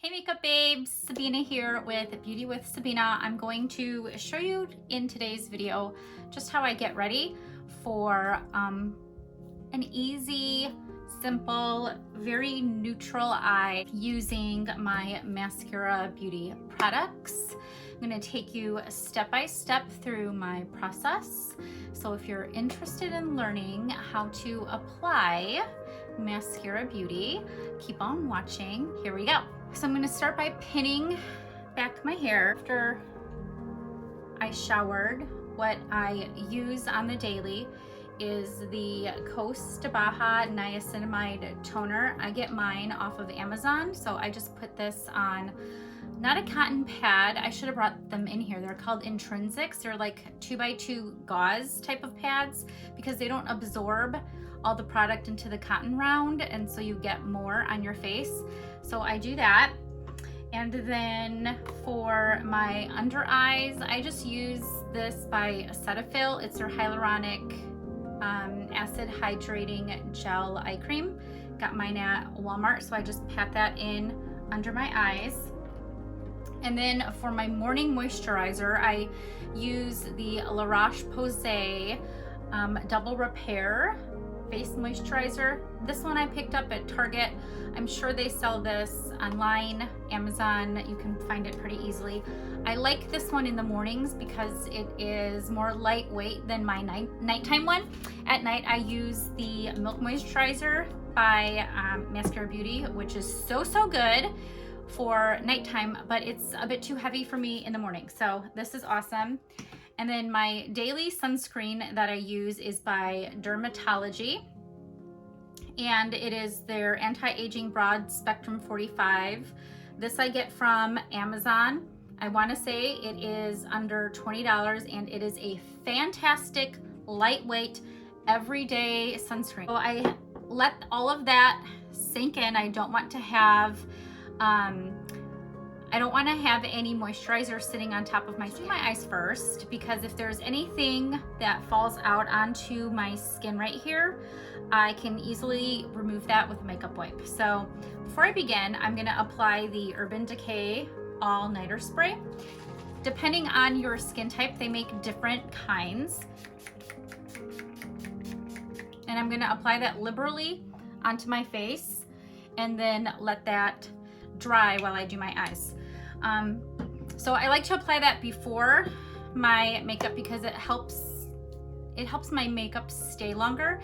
Hey makeup babes, Sabina here with Beauty with Sabina. I'm going to show you in today's video just how I get ready for an easy, simple, very neutral eye using my Maskcara beauty products. I'm going to take you step by step through my process. So if you're interested in learning how to apply Maskcara Beauty, keep on watching. Here we go. So I'm going to start by pinning back my hair after I showered. What I use on the daily is the Coast Baja Niacinamide toner. I get mine off of Amazon, so I just put this on, not a cotton pad. I should have brought them in here. They're called Intrinsics. They're like 2x2 gauze type of pads because they don't absorb all the product into the cotton round, and so you get more on your face. So I do that. And then for my under eyes, I just use this by Cetaphil. It's their hyaluronic acid hydrating gel eye cream. Got mine at Walmart, so I just pat that in under my eyes. And then for my morning moisturizer, I use the La Roche-Posay Double Repair Face Moisturizer. This one I picked up at Target. I'm sure they sell this online, Amazon. You can find it pretty easily. I like this one in the mornings because it is more lightweight than my nighttime one. At night, I use the Milk Moisturizer by Maskcara Beauty, which is so good for nighttime, but it's a bit too heavy for me in the morning. So this is awesome. And then my daily sunscreen that I use is by Dermatology, and it is their anti-aging broad spectrum 45. This I get from Amazon. I want to say it is under $20, and it is a fantastic, lightweight, everyday sunscreen. So I let all of that sink in. I don't want to have any moisturizer sitting on top of my skin. Do my eyes first, because if there's anything that falls out onto my skin right here, I can easily remove that with a makeup wipe. So before I begin, I'm gonna apply the Urban Decay All Nighter Spray. Depending on your skin type, they make different kinds. And I'm gonna apply that liberally onto my face and then let that dry while I do my eyes. So I like to apply that before my makeup because it helps my makeup stay longer.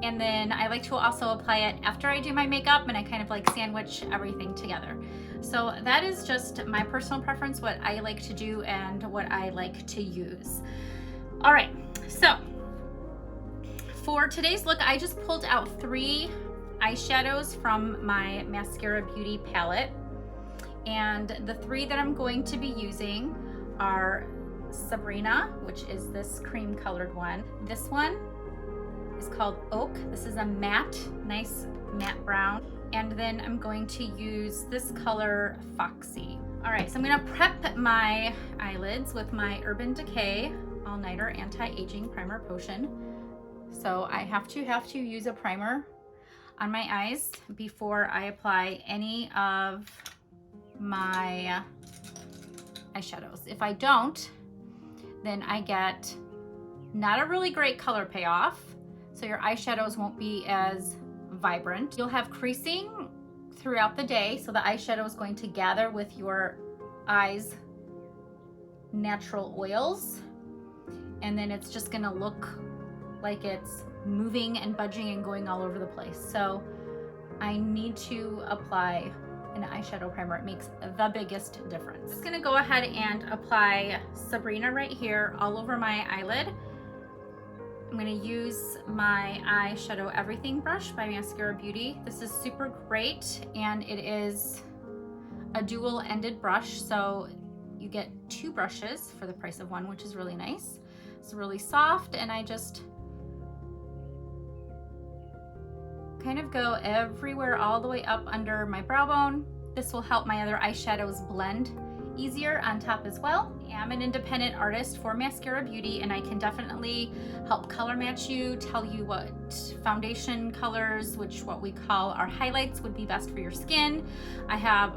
And then I like to also apply it after I do my makeup, and I kind of like sandwich everything together. So that is just my personal preference, what I like to do and what I like to use. All right, so for today's look, I just pulled out 3 eyeshadows from my Maskcara Beauty palette. And the 3 that I'm going to be using are Sabina, which is this cream colored one. This one is called Oak. This is a matte, nice matte brown. And then I'm going to use this color Foxy. All right, so I'm gonna prep my eyelids with my Urban Decay All Nighter Anti-Aging Primer Potion. So I have to use a primer on my eyes before I apply any of my eyeshadows. If I don't, then I get not a really great color payoff, so your eyeshadows won't be as vibrant. You'll have creasing throughout the day, so the eyeshadow is going to gather with your eyes' natural oils, and then it's just gonna look like it's moving and budging and going all over the place. So I need to apply an eyeshadow primer. It makes the biggest difference. I'm just gonna go ahead and apply Sabina right here all over my eyelid. I'm gonna use my eyeshadow everything brush by Maskcara Beauty. This is super great, and it is a dual-ended brush, so you get 2 brushes for the price of 1, which is really nice. It's really soft, and I just kind of go everywhere all the way up under my brow bone. This will help my other eyeshadows blend easier on top as well. I'm an independent artist for Maskcara Beauty, and I can definitely help color match you, tell you what foundation colors, which what we call our highlights, would be best for your skin. I have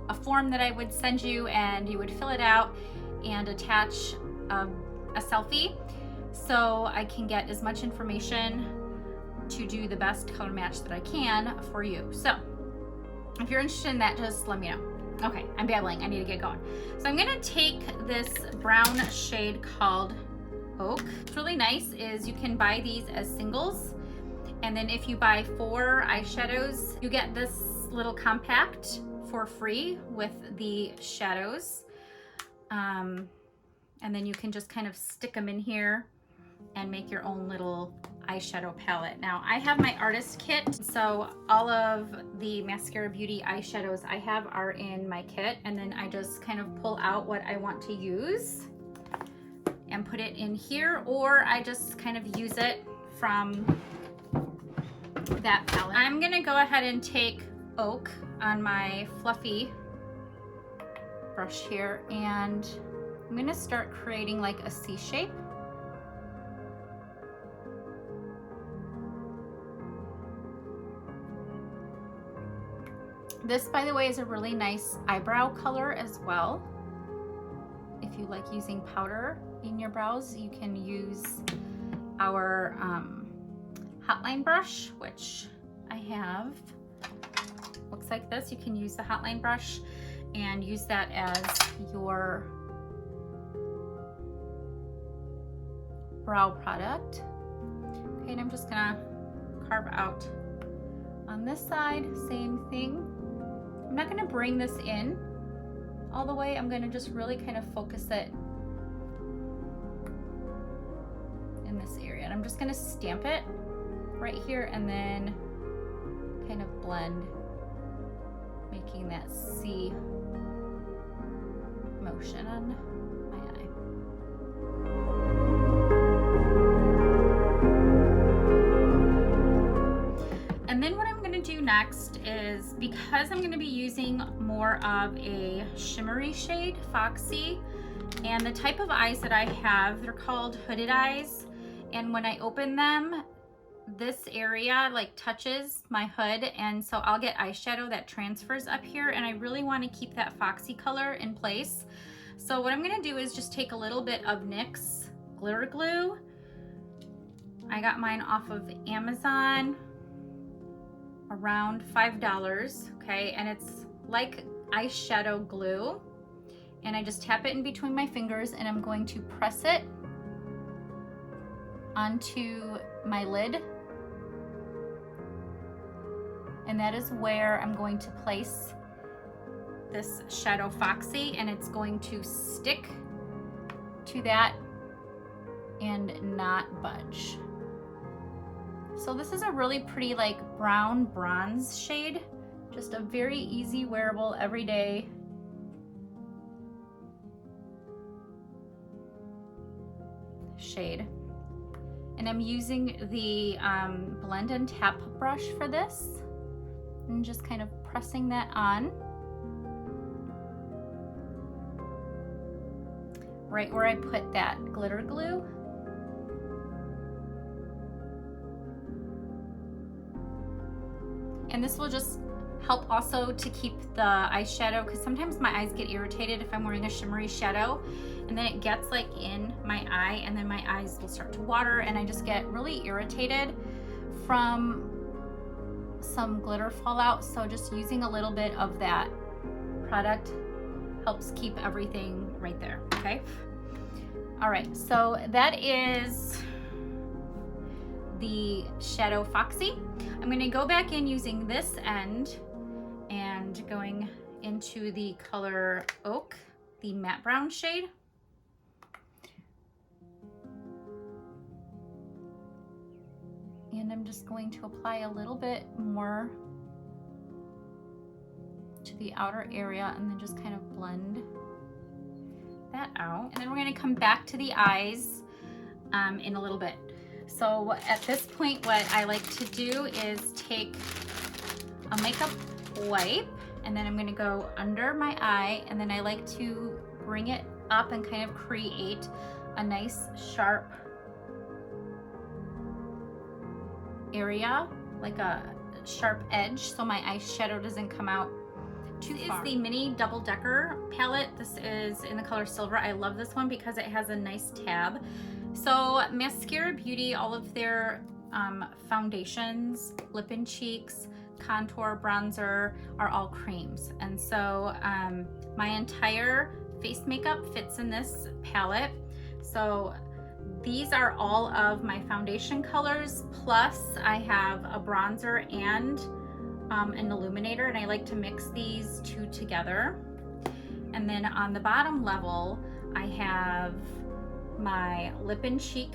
a form that I would send you, and you would fill it out and attach a selfie so I can get as much information to do the best color match that I can for you. So if you're interested in that, just let me know. Okay, I'm babbling, I need to get going. So I'm gonna take this brown shade called Oak. What's really nice is you can buy these as singles, and then if you buy 4 eyeshadows, you get this little compact for free with the shadows. And then you can just kind of stick them in here and make your own little eyeshadow palette. Now I have my artist kit, so all of the Maskcara Beauty eyeshadows I have are in my kit, and then I just kind of pull out what I want to use and put it in here, or I just kind of use it from that palette. I'm gonna go ahead and take Oak on my fluffy brush here, and I'm gonna start creating like a C shape. This, by the way, is a really nice eyebrow color as well. If you like using powder in your brows, you can use our hotline brush, which I have. Looks like this. You can use the hotline brush and use that as your brow product. Okay, and I'm just gonna carve out on this side, same thing. I'm not gonna bring this in all the way. I'm gonna just really kind of focus it in this area. And I'm just gonna stamp it right here and then kind of blend, making that C motion on my eye. And then what I'm gonna do next is, because I'm gonna be using more of a shimmery shade, Foxy, and the type of eyes that I have, they're called hooded eyes. And when I open them, this area like touches my hood, and so I'll get eyeshadow that transfers up here, and I really wanna keep that Foxy color in place. So what I'm gonna do is just take a little bit of NYX glitter glue. I got mine off of Amazon, around $5, okay? And it's like eyeshadow glue. And I just tap it in between my fingers, and I'm going to press it onto my lid. And that is where I'm going to place this Shadow Foxy, and it's going to stick to that and not budge. So this is a really pretty like brown bronze shade, just a very easy wearable everyday shade. And I'm using the blend and tap brush for this, and just kind of pressing that on right where I put that glitter glue. And this will just help also to keep the eyeshadow, because sometimes my eyes get irritated if I'm wearing a shimmery shadow, and then it gets like in my eye, and then my eyes will start to water, and I just get really irritated from some glitter fallout. So just using a little bit of that product helps keep everything right there, okay? All right, so that is the Shadow Foxy. I'm gonna go back in using this end and going into the color Oak, the matte brown shade. And I'm just going to apply a little bit more to the outer area, and then just kind of blend that out. And then we're gonna come back to the eyes in a little bit. So at this point, what I like to do is take a makeup wipe, and then I'm gonna go under my eye, and then I like to bring it up and kind of create a nice sharp area, like a sharp edge, so my eyeshadow doesn't come out too far. This is the mini double decker palette. This is in the color silver. I love this one because it has a nice tab. So Maskcara Beauty, all of their foundations, lip and cheeks, contour, bronzer are all creams, and so my entire face makeup fits in this palette. So these are all of my foundation colors, plus I have a bronzer and an illuminator, and I like to mix these two together. And then on the bottom level, I have my lip and cheek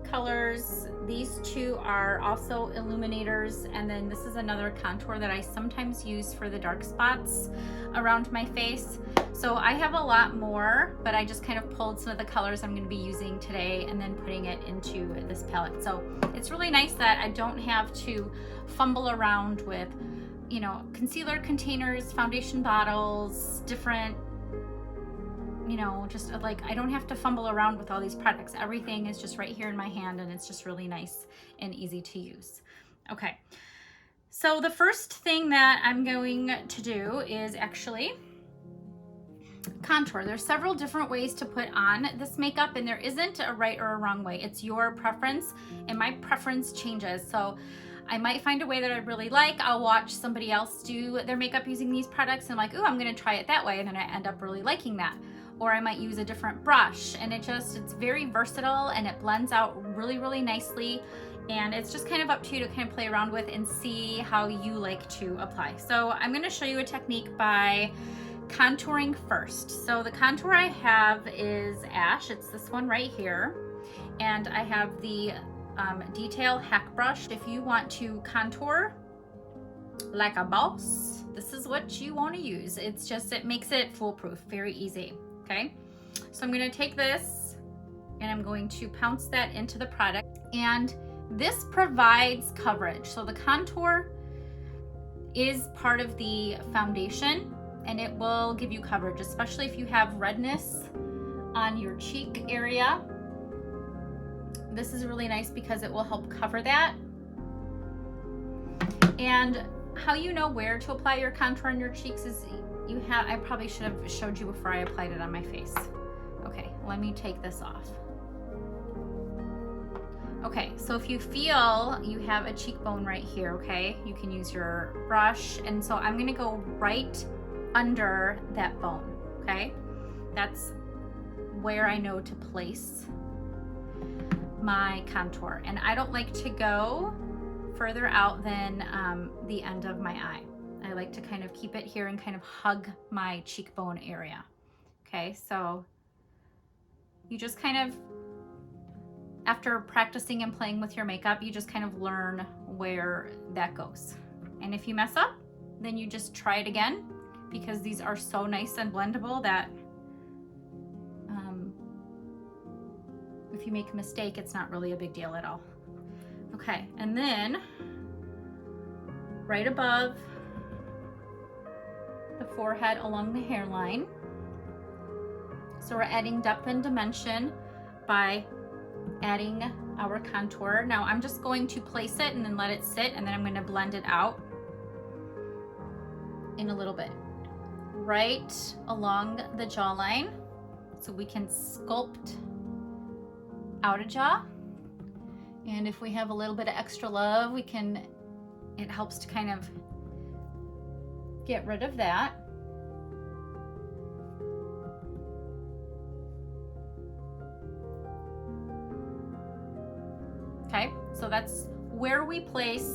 colors. These two are also illuminators, and then this is another contour that I sometimes use for the dark spots around my face. So I have a lot more, but I just kind of pulled some of the colors I'm going to be using today and then putting it into this palette. So it's really nice that I don't have to fumble around with, you know, concealer containers, foundation bottles, different, you know, just like I don't have to fumble around with all these products. Everything is just right here in my hand, and it's just really nice and easy to use. Okay, so the first thing that I'm going to do is actually contour. There's several different ways to put on this makeup, and there isn't a right or a wrong way. It's your preference, and my preference changes. So I might find a way that I really like. I'll watch somebody else do their makeup using these products, and I'm like, oh, I'm gonna try it that way, and then I end up really liking that. Or I might use a different brush, and it's very versatile, and it blends out really, really nicely. And it's just kind of up to you to kind of play around with and see how you like to apply. So I'm gonna show you a technique by contouring first. So the contour I have is Ash. It's this one right here. And I have the Detail Hack Brush. If you want to contour like a boss, this is what you want to use. It's just, it makes it foolproof, very easy. Okay, so I'm going to take this and I'm going to pounce that into the product, and this provides coverage. So the contour is part of the foundation, and it will give you coverage, especially if you have redness on your cheek area. This is really nice because it will help cover that. And how you know where to apply your contour on your cheeks is I probably should have showed you before I applied it on my face. Okay, let me take this off. Okay, so if you feel you have a cheekbone right here, okay, you can use your brush, and so I'm gonna go right under that bone, okay? That's where I know to place my contour, and I don't like to go further out than the end of my eye. I like to kind of keep it here and kind of hug my cheekbone area. Okay, so you just kind of, after practicing and playing with your makeup, you just kind of learn where that goes. And if you mess up, then you just try it again, because these are so nice and blendable that if you make a mistake, it's not really a big deal at all. Okay, and then right above the forehead along the hairline. So we're adding depth and dimension by adding our contour. Now I'm just going to place it and then let it sit, and then I'm going to blend it out in a little bit. Right along the jawline, so we can sculpt out a jaw. And if we have a little bit of extra love, we can, it helps to kind of get rid of that. Okay, so that's where we place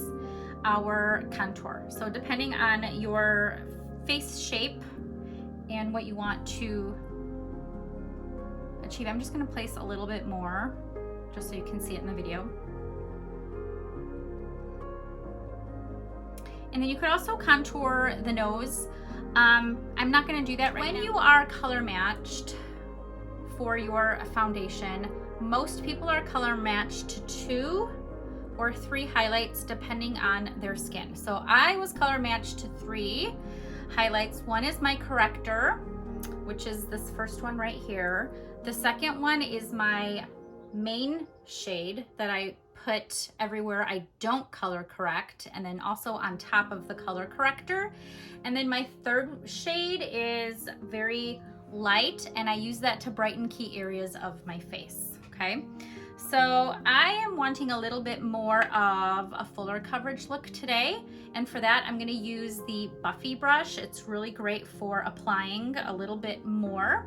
our contour. So depending on your face shape and what you want to achieve, I'm just going to place a little bit more just so you can see it in the video. And then you could also contour the nose. I'm not going to do that right now. When you are color matched for your foundation, most people are color matched to 2 or 3 highlights depending on their skin. So I was color matched to 3 highlights. One is my corrector, which is this first one right here. The second one is my main shade that I put everywhere I don't color correct, and then also on top of the color corrector. And then my third shade is very light, and I use that to brighten key areas of my face, okay? So I am wanting a little bit more of a fuller coverage look today, and for that I'm gonna use the Buffy brush. It's really great for applying a little bit more.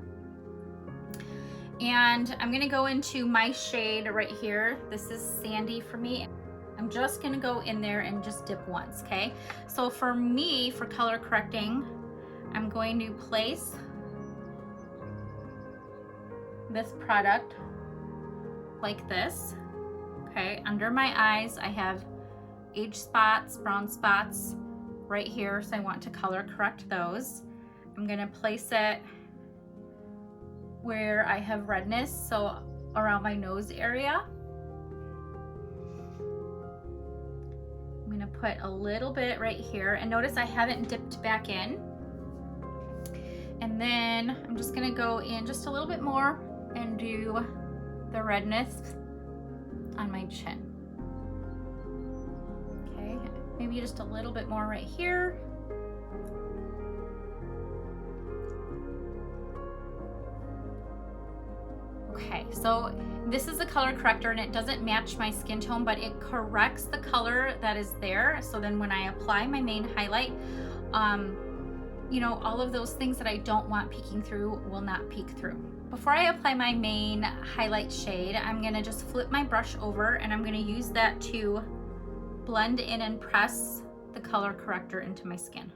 And I'm gonna go into my shade right here. This is Sandy for me. I'm just gonna go in there and just dip once, okay? So for me, for color correcting, I'm going to place this product like this, okay? Under my eyes, I have age spots, brown spots right here, so I want to color correct those. I'm gonna place it where I have redness, so around my nose area. I'm gonna put a little bit right here, and notice I haven't dipped back in. And then I'm just gonna go in just a little bit more and do the redness on my chin. Okay, maybe just a little bit more right here. Okay, so this is a color corrector and it doesn't match my skin tone, but it corrects the color that is there. So then when I apply my main highlight, you know, all of those things that I don't want peeking through will not peek through. Before I apply my main highlight shade, I'm gonna just flip my brush over and I'm gonna use that to blend in and press the color corrector into my skin.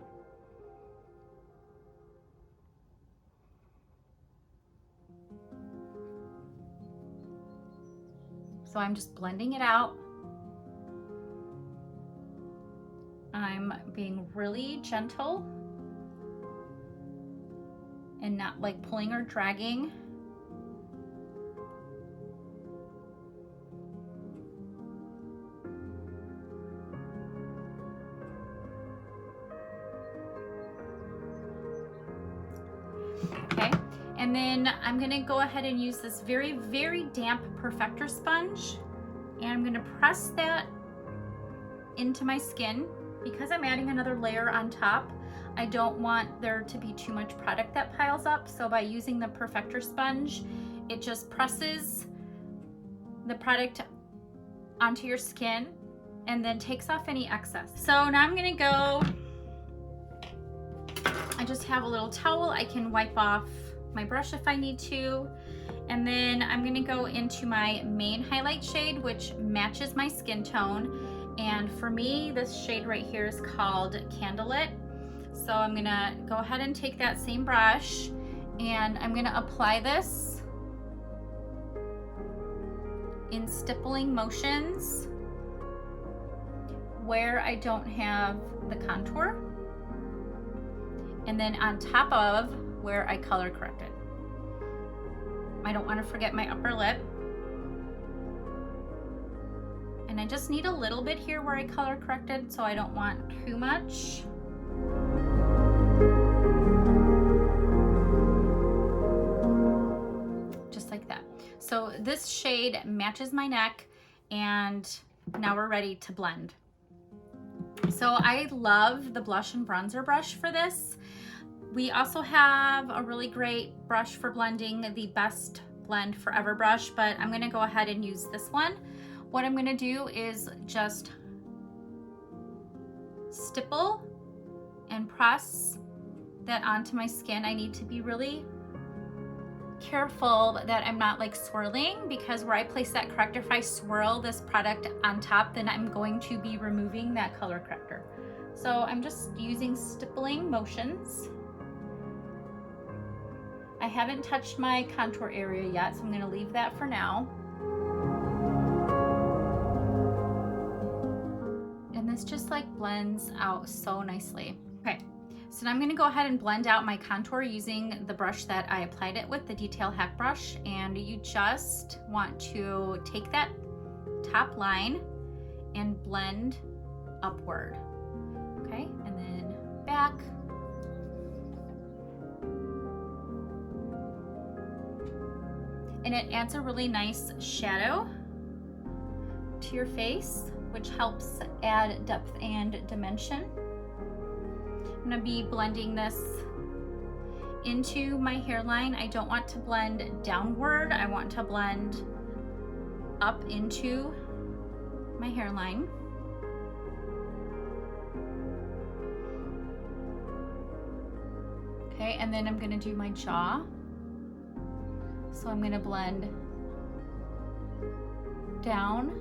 So I'm just blending it out. I'm being really gentle and not like pulling or dragging. Okay, and then I'm gonna go ahead and use this very, very damp perfector sponge, and I'm gonna press that into my skin. Because I'm adding another layer on top, I don't want there to be too much product that piles up. So by using the perfector sponge, it just presses the product onto your skin and then takes off any excess. So now I'm gonna go, I just have a little towel. I can wipe off my brush if I need to. And then I'm gonna go into my main highlight shade, which matches my skin tone. And for me, this shade right here is called Candlelit. So I'm gonna go ahead and take that same brush and I'm gonna apply this in stippling motions where I don't have the contour, and then on top of where I color corrected. I don't want to forget my upper lip. And I just need a little bit here where I color corrected, so I don't want too much. Just like that. So this shade matches my neck, and now we're ready to blend. So I love the blush and bronzer brush for this. We also have a really great brush for blending, the Best Blend Forever brush, but I'm gonna go ahead and use this one. What I'm gonna do is just stipple and press that onto my skin. I need to be really careful that I'm not like swirling, because where I place that corrector, if I swirl this product on top, then I'm going to be removing that color corrector. So I'm just using stippling motions. I haven't touched my contour area yet, so I'm gonna leave that for now. And this just like blends out so nicely. Okay, so now I'm gonna go ahead and blend out my contour using the brush that I applied it with, the Detail Hack brush. And you just want to take that top line and blend upward. Okay, and then back and it adds a really nice shadow to your face, which helps add depth and dimension. I'm gonna be blending this into my hairline. I don't want to blend downward. I want to blend up into my hairline. Okay, and then I'm gonna do my jaw. So I'm gonna blend down.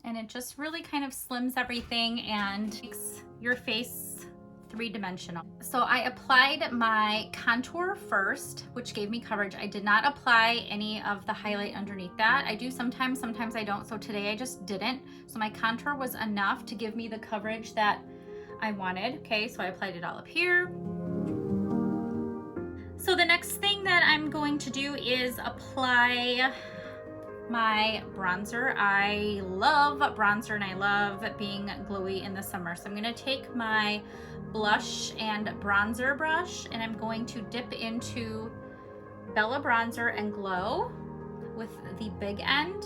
And it just really kind of slims everything and makes your face three-dimensional. So I applied my contour first, which gave me coverage. I did not apply any of the highlight underneath that. I do sometimes I don't. So today I just didn't. So my contour was enough to give me the coverage that I wanted. Okay, so I applied it all up here. So the next thing that I'm going to do is apply my bronzer. I love bronzer and I love being glowy in the summer. So I'm gonna take my blush and bronzer brush and I'm going to dip into Bella Bronzer and Glow with the big end,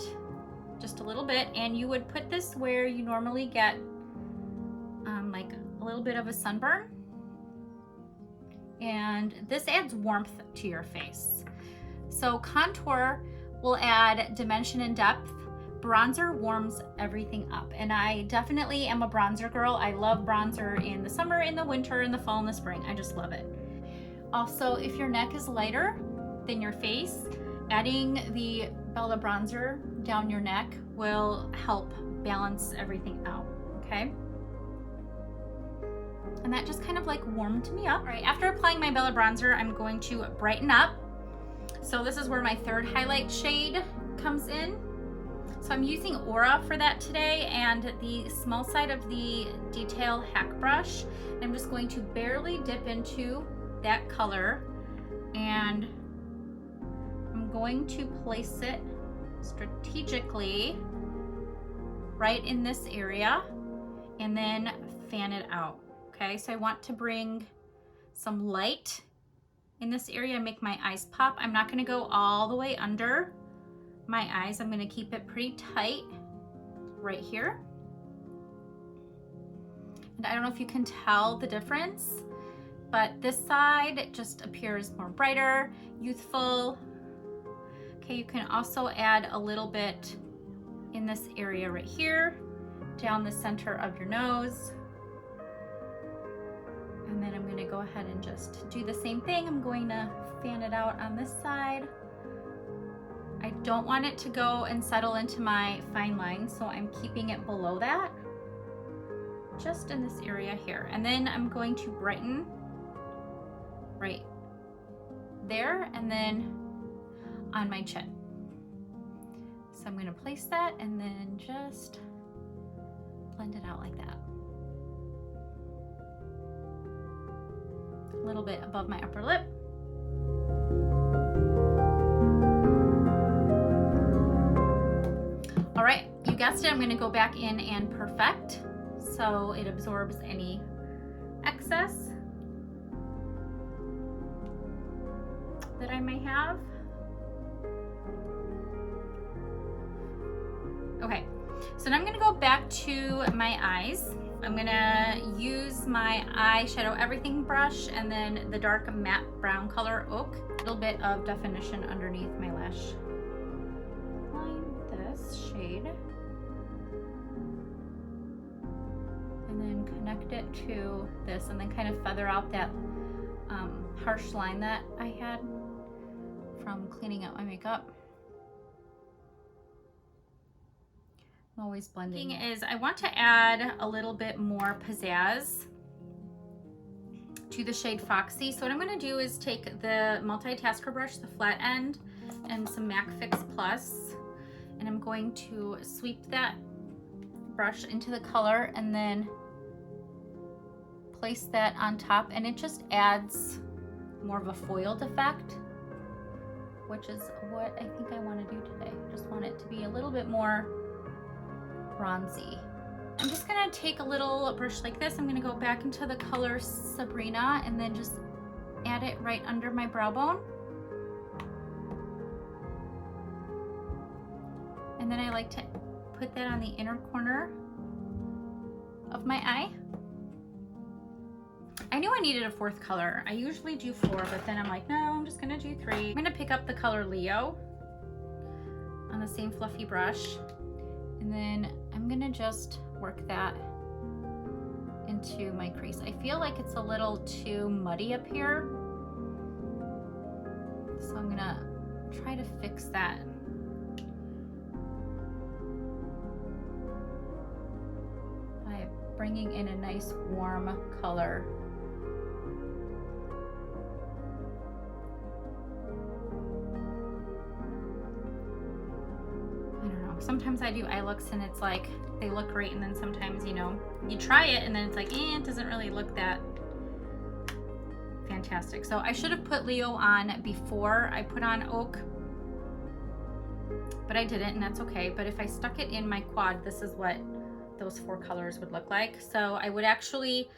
just a little bit. And you would put this where you normally get like a little bit of a sunburn. And this adds warmth to your face. So contour will add dimension and depth. Bronzer warms everything up. And I definitely am a bronzer girl. I love bronzer in the summer, in the winter, in the fall, and the spring. I just love it. Also, if your neck is lighter than your face, adding the Bella Bronzer down your neck will help balance everything out, okay? And that just kind of like warmed me up. All right, after applying my Bella Bronzer, I'm going to brighten up. So this is where my third highlight shade comes in. So I'm using Aura for that today and the small side of the detail hack brush. And I'm just going to barely dip into that color and I'm going to place it strategically right in this area and then fan it out. Okay, so I want to bring some light in this area and make my eyes pop. I'm not gonna go all the way under my eyes. I'm gonna keep it pretty tight right here. And I don't know if you can tell the difference, but this side just appears more brighter, youthful. Okay, you can also add a little bit in this area right here, down the center of your nose. And then I'm gonna go ahead and just do the same thing. I'm going to fan it out on this side. I don't want it to go and settle into my fine line, so I'm keeping it below that, just in this area here. And then I'm going to brighten right there and then on my chin. So I'm gonna place that and then just blend it out like that. A little bit above my upper lip. All right, you guessed it, I'm gonna go back in and perfect so it absorbs any excess that I may have. Okay, so now I'm gonna go back to my eyes. I'm gonna use my eyeshadow everything brush and then the dark matte brown color Oak. A little bit of definition underneath my lash line, this shade. And then connect it to this and then kind of feather out that harsh line that I had from cleaning up my makeup. I'm always blending. The thing is, I want to add a little bit more pizzazz to the shade Foxy. So what I'm going to do is take the multitasker brush, the flat end, and some MAC Fix Plus, and I'm going to sweep that brush into the color and then place that on top, and it just adds more of a foiled effect, which is what I think I want to do today. Just want it to be a little bit more bronzy. I'm just gonna take a little brush like this. I'm gonna go back into the color Sabina and then just add it right under my brow bone. And then I like to put that on the inner corner of my eye. I knew I needed a 4th color. I usually do 4, but then I'm like, no, I'm just gonna do 3. I'm gonna pick up the color Leo on the same fluffy brush. And then I'm gonna just work that into my crease. I feel like it's a little too muddy up here, so I'm gonna try to fix that. By bringing in a nice warm color. Sometimes I do eye looks and it's like they look great, and then sometimes, you know, you try it and then it's like, it doesn't really look that fantastic. So I should have put Leo on before I put on Oak, but I didn't, and that's okay. But if I stuck it in my quad, this is what those 4 colors would look like. So I would actually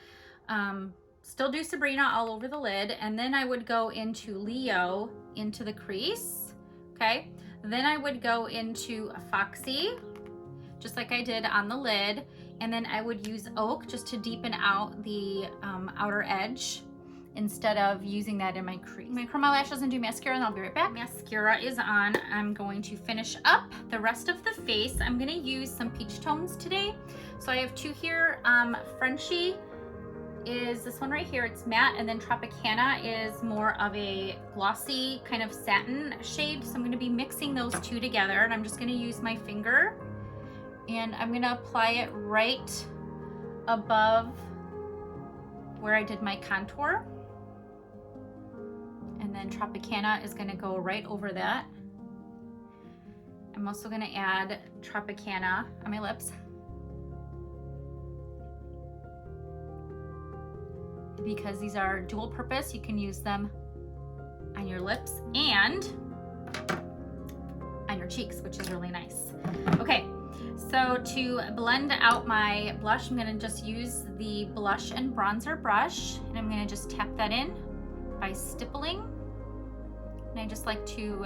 still do Sabina all over the lid, and then I would go into Leo into the crease, okay? Then I would go into a Foxy, just like I did on the lid, and then I would use Oak just to deepen out the outer edge instead of using that in my crease. I'm gonna curl my lashes and do mascara, and I'll be right back. Mascara is on. I'm going to finish up the rest of the face. I'm gonna use some peach tones today. So I have 2 here. Frenchie is this one right here, it's matte, and then Tropicana is more of a glossy kind of satin shade. So I'm going to be mixing those 2 together, and I'm just going to use my finger and I'm going to apply it right above where I did my contour, and then Tropicana is going to go right over that. I'm also going to add Tropicana on my lips. Because these are dual purpose, you can use them on your lips and on your cheeks, which is really nice. Okay, so to blend out my blush, I'm gonna just use the blush and bronzer brush, and I'm gonna just tap that in by stippling. And I just like to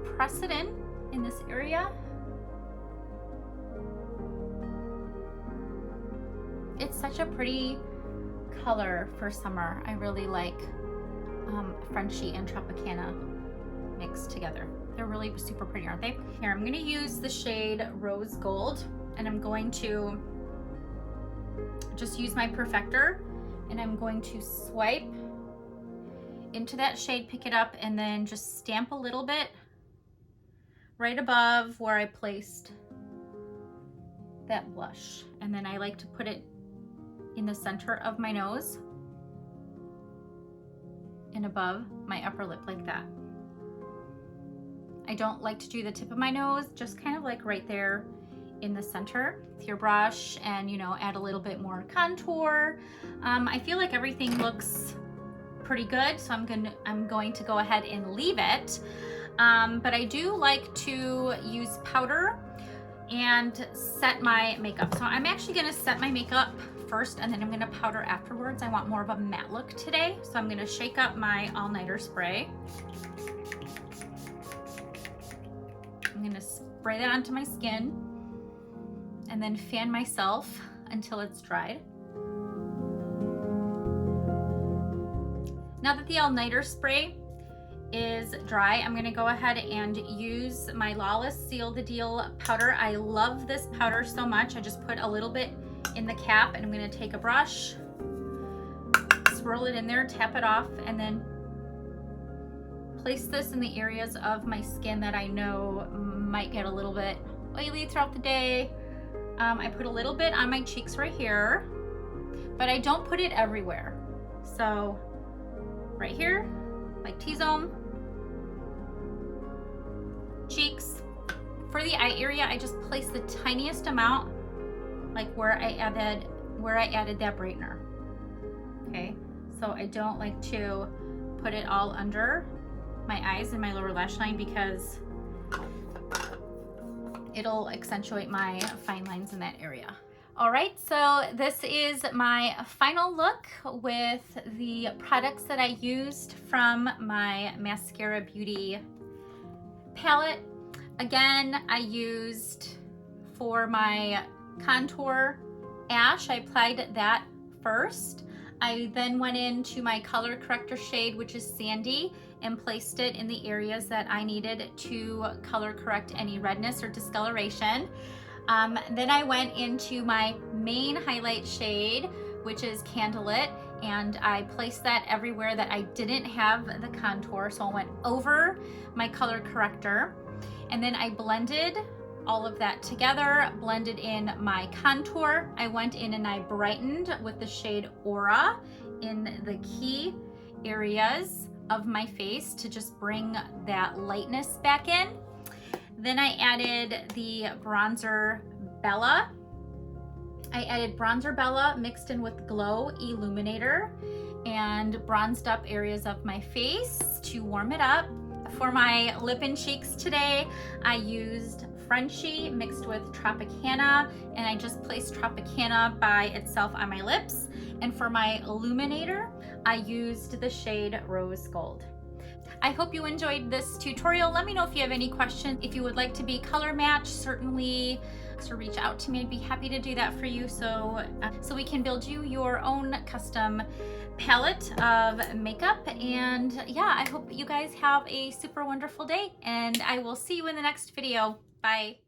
press it in this area. It's such a pretty color for summer. I really like Frenchie and Tropicana mixed together. They're really super pretty, aren't they? Here, I'm gonna use the shade Rose Gold, and I'm going to just use my perfector, and I'm going to swipe into that shade, pick it up, and then just stamp a little bit right above where I placed that blush. And then I like to put it in the center of my nose and above my upper lip like that. I don't like to do the tip of my nose, just kind of like right there in the center with your brush, and, you know, add a little bit more contour. I feel like everything looks pretty good, so I'm going to go ahead and leave it. But I do like to use powder and set my makeup. So I'm actually gonna set my makeup first, and then I'm gonna powder afterwards. I want more of a matte look today. So I'm gonna shake up my all-nighter spray. I'm gonna spray that onto my skin and then fan myself until it's dried. Now that the all-nighter spray is dry, I'm gonna go ahead and use my Lawless Seal the Deal powder. I love this powder so much. I just put a little bit in the cap, and I'm gonna take a brush, swirl it in there, tap it off, and then place this in the areas of my skin that I know might get a little bit oily throughout the day. I put a little bit on my cheeks right here, but I don't put it everywhere. So right here, like T-zone, cheeks. For the eye area, I just place the tiniest amount, like where I added that brightener. Okay, so I don't like to put it all under my eyes and my lower lash line, because it'll accentuate my fine lines in that area. All right, so this is my final look with the products that I used from my Maskcara Beauty palette. Again, I used for my contour ash, I applied that first. I then went into my color corrector shade, which is Sandy, and placed it in the areas that I needed to color correct any redness or discoloration. Then I went into my main highlight shade, which is Candlelit, and I placed that everywhere that I didn't have the contour. So I went over my color corrector, and then I blended all of that together, blended in my contour. I went in and I brightened with the shade Aura in the key areas of my face to just bring that lightness back in. Then I added the bronzer Bella. I added bronzer Bella mixed in with Glow Illuminator and bronzed up areas of my face to warm it up. For my lip and cheeks today, I used Frenchie mixed with Tropicana, and I just placed Tropicana by itself on my lips. And for my illuminator, I used the shade Rose Gold. I hope you enjoyed this tutorial. Let me know if you have any questions. If you would like to be color matched, certainly reach out to me. I'd be happy to do that for you, so we can build you your own custom palette of makeup. And yeah, I hope you guys have a super wonderful day, and I will see you in the next video. Bye.